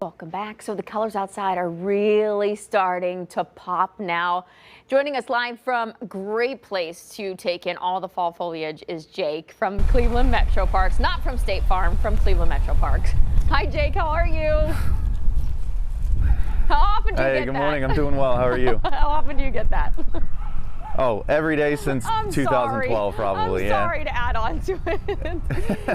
Welcome back. So the colors outside are really starting to pop now. Joining us live from great place to take in all the fall foliage is Jake from Cleveland Metroparks, not from State Farm, from Cleveland Metroparks. Hi Jake, how are you? How often do you get that? Hey, good morning. I'm doing well. How are you? How often do you get that? Oh, every day since 2012, probably. I'm sorry to add on to it.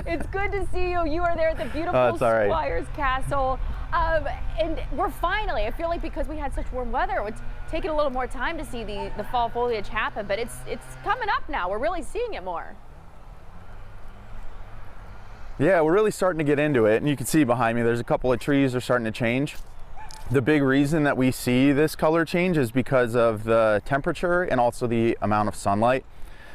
It's good to see you. You are there at the beautiful Squires Castle. And we're finally, I feel like because we had such warm weather, it's taken a little more time to see the fall foliage happen, but it's coming up now. We're really seeing it more. Yeah, we're really starting to get into it. And you can see behind me, there's a couple of trees that are starting to change. The big reason that we see this color change is because of the temperature and also the amount of sunlight.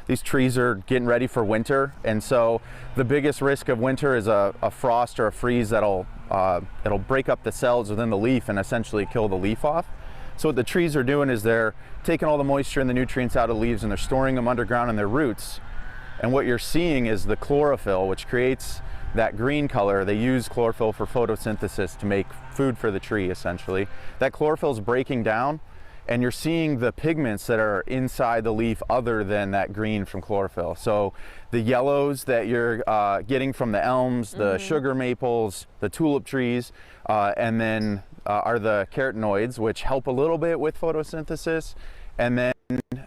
These trees are getting ready for winter, and so the biggest risk of winter is a frost or a freeze that'll it'll break up the cells within the leaf and essentially kill the leaf off. So what the trees are doing is they're taking all the moisture and the nutrients out of the leaves and they're storing them underground in their roots. And what you're seeing is the chlorophyll, which creates that green color. They use chlorophyll for photosynthesis to make food for the tree, essentially. That chlorophyll is breaking down, and you're seeing the pigments that are inside the leaf other than that green from chlorophyll. So the yellows that you're getting from the elms, the sugar maples, the tulip trees, and then are the carotenoids, which help a little bit with photosynthesis. And then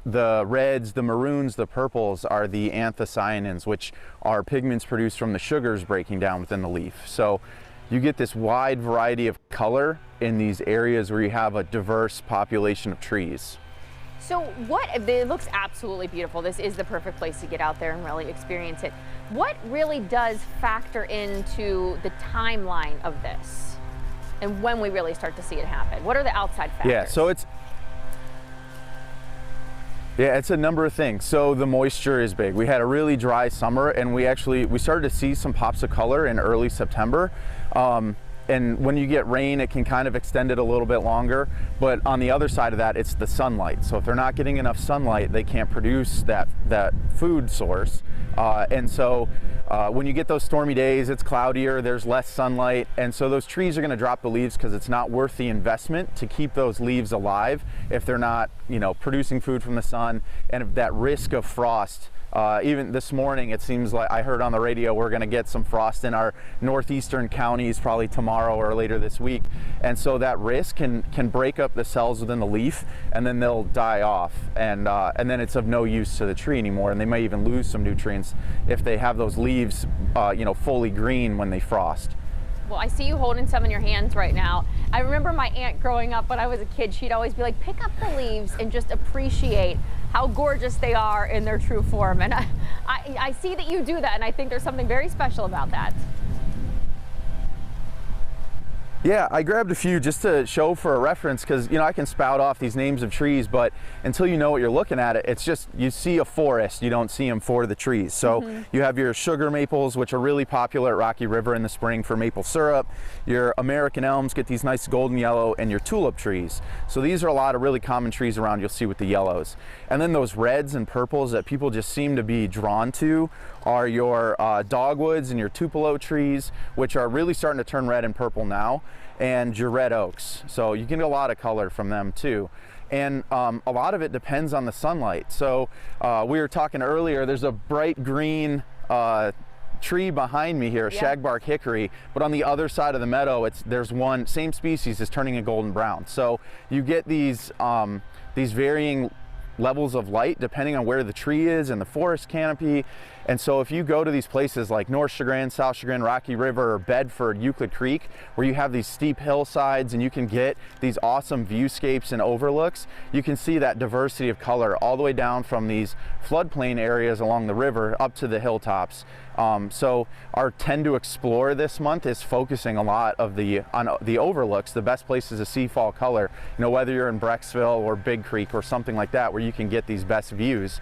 the reds, the maroons, the purples are the anthocyanins, which are pigments produced from the sugars breaking down within the leaf. So you get this wide variety of color in these areas where you have a diverse population of trees. So it looks absolutely beautiful. This is the perfect place to get out there and really experience it. What really does factor into the timeline of this and when we really start to see it happen? What are the outside factors? Yeah, so it's a number of things. So the moisture is big. We had a really dry summer, and we started to see some pops of color in early September. And when you get rain, it can kind of extend it a little bit longer. But on the other side of that, it's the sunlight. So if they're not getting enough sunlight, they can't produce that food source. And so when you get those stormy days, it's cloudier, there's less sunlight. And so those trees are going to drop the leaves because it's not worth the investment to keep those leaves alive if they're not, producing food from the sun. And if that risk of frost, even this morning, it seems like I heard on the radio we're going to get some frost in our northeastern counties probably tomorrow or later this week. And so that risk can break up the cells within the leaf, and then they'll die off, and then it's of no use to the tree anymore, and they may even lose some nutrients if they have those leaves fully green when they frost. Well, I see you holding some in your hands right now. I remember my aunt growing up when I was a kid, she'd always be like, pick up the leaves and just appreciate how gorgeous they are in their true form. And I see that you do that, and I think there's something very special about that. Yeah, I grabbed a few just to show for a reference because, I can spout off these names of trees, but until you know what you're looking at, it's just, you see a forest, you don't see them for the trees. So you have your sugar maples, which are really popular at Rocky River in the spring for maple syrup. Your American elms get these nice golden yellow, and your tulip trees. So these are a lot of really common trees around you'll see with the yellows. And then those reds and purples that people just seem to be drawn to are your dogwoods and your tupelo trees, which are really starting to turn red and purple now, and your red oaks. So you can get a lot of color from them too. And a lot of it depends on the sunlight. So we were talking earlier, there's a bright green tree behind me here, shagbark hickory, but on the other side of the meadow, there's one, same species, is turning a golden brown. So you get these varying levels of light depending on where the tree is and the forest canopy. And so if you go to these places like North Chagrin, South Chagrin, Rocky River, or Bedford, Euclid Creek, where you have these steep hillsides and you can get these awesome viewscapes and overlooks, you can see that diversity of color all the way down from these floodplain areas along the river up to the hilltops. So our Tend to Explore this month is focusing a lot on the overlooks, the best places to see fall color, whether you're in Brecksville or Big Creek or something like that, where you can get these best views.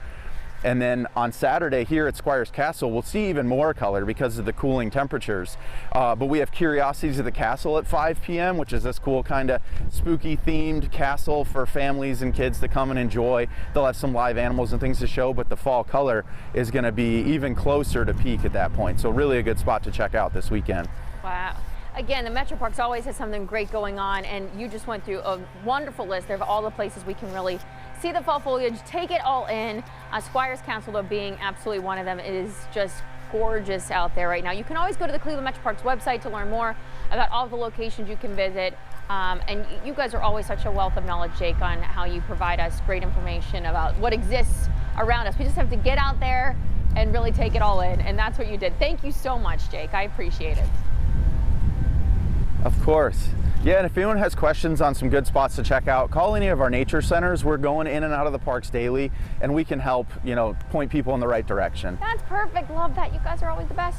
And then on Saturday here at Squires Castle, we'll see even more color because of the cooling temperatures. But we have Curiosities of the Castle at 5 p.m., which is this cool kind of spooky themed castle for families and kids to come and enjoy. They'll have some live animals and things to show, but the fall color is going to be even closer to peak at that point. So really a good spot to check out this weekend. Wow. Again, the Metroparks always has something great going on, and you just went through a wonderful list of all the places we can really see the fall foliage, take it all in. Squires Castle, though, being absolutely one of them. It is just gorgeous out there right now. You can always go to the Cleveland Metroparks website to learn more about all the locations you can visit. And you guys are always such a wealth of knowledge, Jake, on how you provide us great information about what exists around us. We just have to get out there and really take it all in, and that's what you did. Thank you so much, Jake. I appreciate it. Of course. Yeah, and if anyone has questions on some good spots to check out, call any of our nature centers. We're going in and out of the parks daily, and we can help, point people in the right direction. That's perfect. Love that. You guys are always the best.